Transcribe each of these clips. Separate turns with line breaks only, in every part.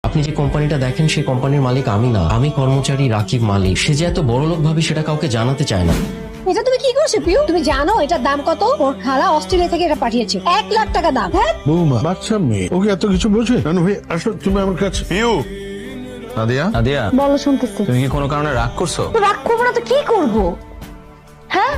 আপনি যে কোম্পানিটা দেখেন সেই কোম্পানির মালিক আমি না, আমি কর্মচারী রাকিব মালিক। সে যে এত বড়লোক ভাবে সেটা কাউকে জানাতে চায় না।
এটা তুমি কি করছো পিউ? তুমি জানো এটার দাম কত? ওর খালা অস্ট্রেলিয়া থেকে এটা পাঠিয়েছে, 1,00,000 টাকা দাম। হ্যাঁ
বৌমা বাচ্চা মেয়ে, ওকে এত কিছু বোঝে? নানু ভাই আসো তুমি আমার কাছে।
পিউ, নাদিয়া, নাদিয়া,
বলো, শুনতেছি।
তুমি কি কোনো কারণে রাগ করছো?
তো রাগ করবো না তো কি করবো? হ্যাঁ,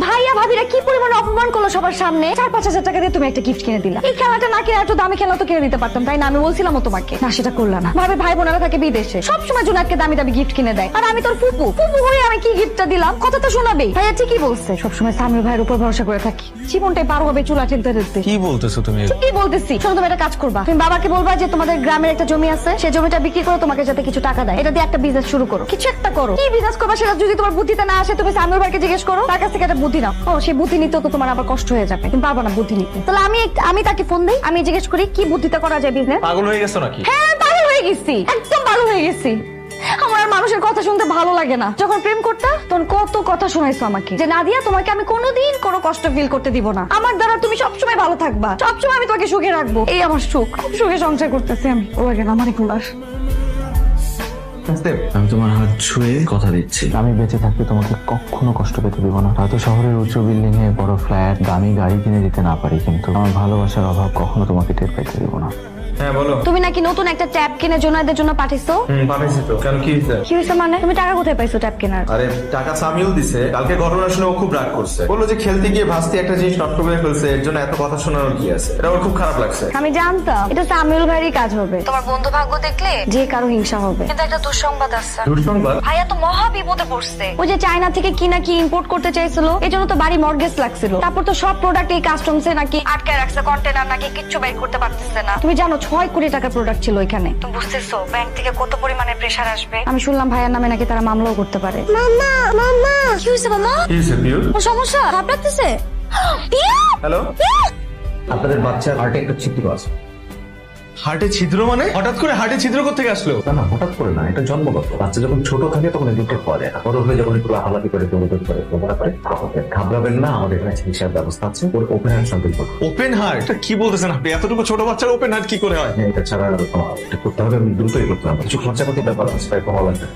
ভাইয়া ভাবিরা কি পরিমাণে অপমান করলো সবার সামনে। 4-5 হাজার টাকা দিয়ে তুমি একটা গিফট কিনে দিলা। এই খেলাটা না কিনে একটু দামি খেলা তো কিনে দিতে পারতাম, তাই না? আমি বলছিলাম তোমাকে, না সেটা করলা না। ভাবে ভাই বোনেরা থাকে বিদেশে, সবসময় জুনাতকে দামি দামি গিফট কিনে দেয়, আর আমি তোর ফুপু ফুপু হয়ে আমি কি গিফটটা দিলাম? কথা তো শোনাবেই। ভাইয়া ঠিকই বলছে, সবসময় সামির ভাইয়ের উপর ভরসা করে থাকি, জীবনটাই পার হবে চুলা ঠেলতে ঠেলতে।
কি বলতেছো তুমি?
কি বলতেছি? শোনো, তুমি একটা কাজ করবা, তুমি বাবাকে বলবা যে তোমাদের গ্রামের একটা জমি আছে, সেই জমিটা বিক্রি করো, তোমাকে যাতে কিছু টাকা দেয়, এটা দিয়ে একটা বিজনেস শুরু করো, কিছু একটা করো। কি বিজনেস করবা সেটা যদি তোমার বুদ্ধিতে না আসে, তুমি সামির ভাইকে জিজ্ঞেস করো, তার কাছ থেকে একটা বুদ্ধি নাও। ও, সেই বুদ্ধি নিতে তো তোমার আবার কষ্ট হয়ে যাবে, তুমি পারবা না বুদ্ধি নিতে। তাহলে আমি তাকে ফোন দেই, আমি জিজ্ঞেস করি কি বুদ্ধিতে করা যায় বিজনেস।
পাগল হয়ে গেছো নাকি?
হ্যাঁ, পাগল হয়ে গেছি, একদম পাগল হয়ে গেছি। আমার আর মানুষের কথা শুনতে ভালো লাগে না। যখন প্রেম করতে তখন কত কথা শোনাইছো আমাকে, যে নাদিয়া তোমাকে আমি কোনোদিন কোনো কষ্ট ফিল করতে দিব না, আমার দ্বারা তুমি সবসময় ভালো থাকবা, সবসময় আমি তোমাকে সুখে রাখবো। এই আমার সুখ, খুব সুখে সংসার করতেছি আমি। ও লাগে না আমার এগুলার।
আমি তোমার হাত ছুঁয়ে কথা দিচ্ছি, আমি বেঁচে থাকতে তোমাকে কখনো কষ্ট পেতে দিব না। হয়তো শহরের উঁচু বিল্ডিং এ বড় ফ্ল্যাট দামি গাড়ি কিনে দিতে না পারি, কিন্তু আমার ভালোবাসার অভাব কখনো তোমাকে টের পাইতে দিব না।
হ্যাঁ বলো।
তুমি নাকি নতুন একটা ট্যাব কিনে জোনাইদের জন্য পাঠিয়েছো?
পাঠাইছি তো। কেন, কি হয়েছে?
কি হয়েছে মানে? তুমি টাকা কোথায় পাইছো ট্যাব কেনার?
আরে টাকা সামিউল দিছে। কালকে ঘটনা শুনে ও খুব রাগ করছে, বললো যে খেলতে গিয়ে ভাস্তি একটা জিনিস নষ্ট করে ফেলছে, এর জন্য এত কথা শোনানোর কি আছে। এটা ওর খুব খারাপ লাগছে।
আমি জানতাম এটা সামিউল ভাইয়েরই কাজ হবে। তোমার বন্ধু ভাগ্য দেখলে যে কারো হিংসা হবে। কিন্তু একটা দুঃসংবাদ আছে।
দুঃসংবাদ?
ভাইয়া তো মহা বিপদে পড়ছে। ওই যে চায়না থেকে কি নাকি ইম্পোর্ট করতে চাইছিল, এজন্য তো বাড়ি মর্গেজ লাগছিল। তারপর তো সব প্রোডাক্ট এই কাস্টমসে নাকি আটকে রাখছে, কন্টেনার নাকি কিচ্ছু বের করতে পারতেছে না। তুমি জানো 6 কোটি টাকার প্রোডাক্ট ছিল এখানে। তুমি বুঝতেছো ব্যাংক থেকে কত পরিমাণে প্রেসার আসবে? আমি শুনলাম ভাইয়ার নামে নাকি তারা মামলাও করতে পারে। মাম্মা মাম্মা, কি হইছে মাম্মা?
কি হয়েছে পিউ?
ওর সমস্যা খারাপ লাগতেছে? পিউ,
হ্যালো,
আপনাদের বাচ্চার হার্টে একটা ছিদ্র আছে।
হার্টে ছিদ্র মানে? হঠাৎ করে হার্টে ছিদ্র কোত্থেকে আসলো?
না না, হঠাৎ করে না, এটা জন্মগত। বাচ্চা যখন ছোট থাকে তখন এদিকটা করে, বড় হয়ে যখন একটু হালাকি করে দৌড়াদৌড়ি করে প্রবণতা করে তখন ঘাবড়াবেন না, আমাদের এখানে চিকিৎসার ব্যবস্থা আছে। ওর ওপেন হার্ট সার্জারি করবো।
Open heart? এটা কি বলতেছেন আপনি? এতটুকু ছোট বাচ্চার ওপেন হার্ট কি করে হয়?
এটা ছাড়া আর এটা করতে হবে, আমি দ্রুতই করতে হবে। কিছু খরচাপাতির ব্যাপার আছে, তাই কমা লাগবে।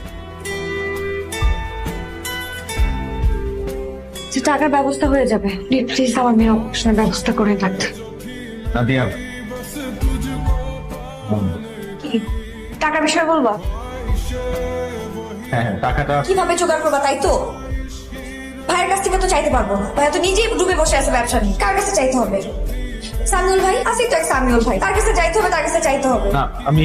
যে টাকার ব্যবস্থা হয়ে যাবে, প্লিজ আমার মেয়ের অপারেশনের ব্যবস্থা করে রাখতে।
নাদিয়া,
কি টাকার বিষয় বলবা?
হ্যাঁ টাকাটা
কিভাবে জোগাড় করবা তাই তো? ভাইয়ের কাছ থেকে তো চাইতে পারবো না, ভাইয়া তো নিজেই ডুবে বসে আছে ব্যবসা নিয়ে। কার কাছে চাইতে হবে? সামিউল ভাই আছে তো, এক সামিউল ভাই, তার কাছে চাইতে হবে, তার কাছে চাইতে হবে।
না, আমি